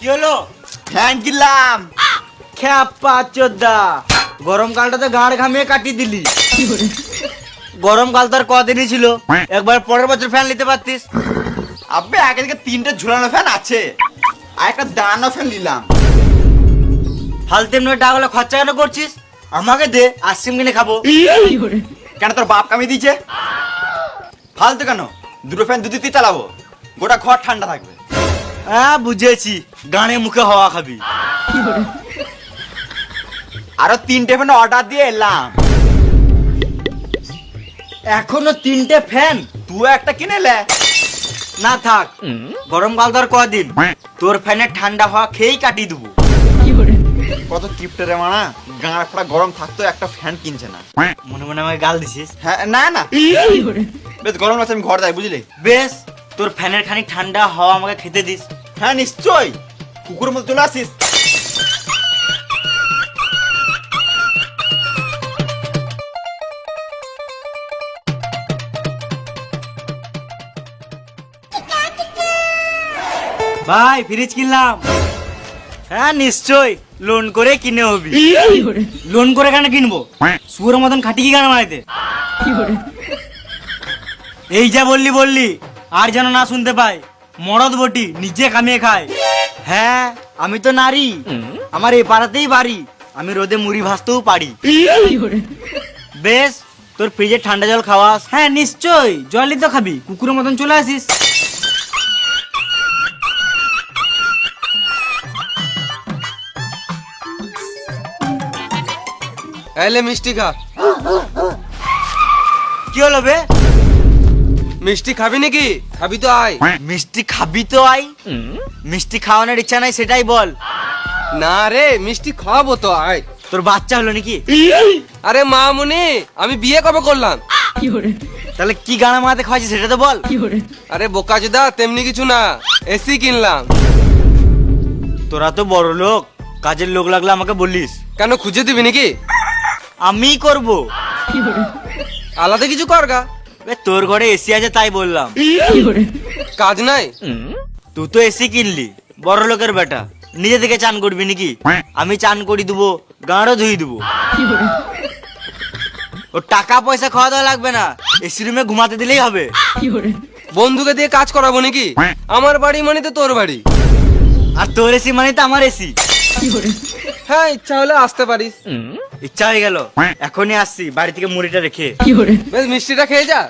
কি হলো? ফ্যান কিনলাম। খ্যাপা চোদ্দা, গরমকালটা তো গাঁড় ঘামিয়ে কাটিয়ে দিলি। গরমকাল তো আর কদিনই ছিল, একবার পরের বছর ফ্যান নিতে পারতিস। আবে আগে থেকে 3টে ঝুলানো ফ্যান আছে, আর একটা দাঁড়ানো ফ্যান নিলাম। ফালতু এমনি টাকাগুলো খরচা কেন করছিস? আমাকে দে, আইসক্রিম কিনে খাবো। কেন তোর বাপ কামিয়ে দিয়েছে? ফালতু কেন, দুটো ফ্যান দুদিতে চালাবো, গোটা ঘর ঠান্ডা থাকবে। হ্যাঁ বুঝেছি, গানে মুখে হাওয়া খাবি। আরো 3টে ফ্যান অর্ডার দিয়ে এলাম। এখনো 3টে ফ্যান? তুই একটা কিনে লে। না থাক, গরমকাল তো আর কদিন, তোর ফ্যানের ঠান্ডা হাওয়া খেয়েই কাটিয়ে দেবো। কত কিপটে রে মানা, গাঁড় ফাড়া গরম থাকতো একটা ফ্যান কিনছে না। মনে মনে আমাকে গাল দিছিস? হ্যাঁ না না, বেশ গরম লাগছে, আমি ঘর যাই বুঝলি। বেশ, তোর ফ্যানের খানিক ঠান্ডা হাওয়া আমাকে খেতে দিস। হ্যাঁ নিশ্চয়, কুকুরের মতো চলে আসিস। ভাই ফ্রিজ কিনলাম। হ্যাঁ নিশ্চয়, লোন করে কিনে হবি। লোন করে কেন কিনবো? শুয়োর মতন খাটি কি গান মারাইতে? এই যা বললি বললি, আর যেন না শুনতে পাই। মরদ বটি, নিজে কামিয়ে খায়। হ্যাঁ আমি তো নারী, আমার এই পাড়াতেই বাড়ি, আমি রোদে মুড়ি ভাজতেও পারি। বেশ, তোর ফ্রিজে ঠান্ডা জল খাওয়াস? হ্যাঁ নিশ্চয়, জলই তো খাবি, কুকুরের মতন চলে আসিস। এলে মিষ্টি খা। কি হলো বে? মিষ্টি খাবি নাকি? খাবি তো আয়। মিষ্টি খাবি তো আই। মিষ্টি খাওয়ানোর ইচ্ছা নাই সেটাই বল। না রে, মিষ্টি খাওয়াবো তো আয়। তোর বাচ্চা হলো নাকি? আরে মামুনি, আমি বিয়ে কবে করলাম? তাহলে কি গানা মারাতে খাওয়াচ্ছিস সেটা তো বল। আরে বোকাচোদা, তেমনি কিছু না, এসি কিনলাম। তোরা তো বড় লোক, কাজের লোক লাগলে আমাকে বলিস। কেন, খুঁজে দিবি নাকি? আমিই করব। আলাদা কিছু করগা। বে, তোর ঘরে এসি আছে তাই বললাম। কাজ নাই? তুই তো এসি কিনলি, বড় লোকের বেটা, নিজে থেকে চান করবি নাকি? আমি চান করি দেবো, গাঁড়ও ধুই দেবো। ও টাকা পয়সা খাওয়া দাওয়া লাগবে না, এসি রুমে ঘুমাতে দিলেই হবে। বন্ধুকে দিয়ে কাজ করাবো নাকি? আমার বাড়ি মানে তো তোর বাড়ি। আর তোর এসি মানে তো আমার এসি। হ্যাঁ, ইচ্ছা হলে আসতে পারিস। ইচ্ছা হয়ে গেল, এখনই আসছি, বাড়ি থেকে মুড়িটা রেখে। বেশ, মিষ্টিটা খেয়ে যা।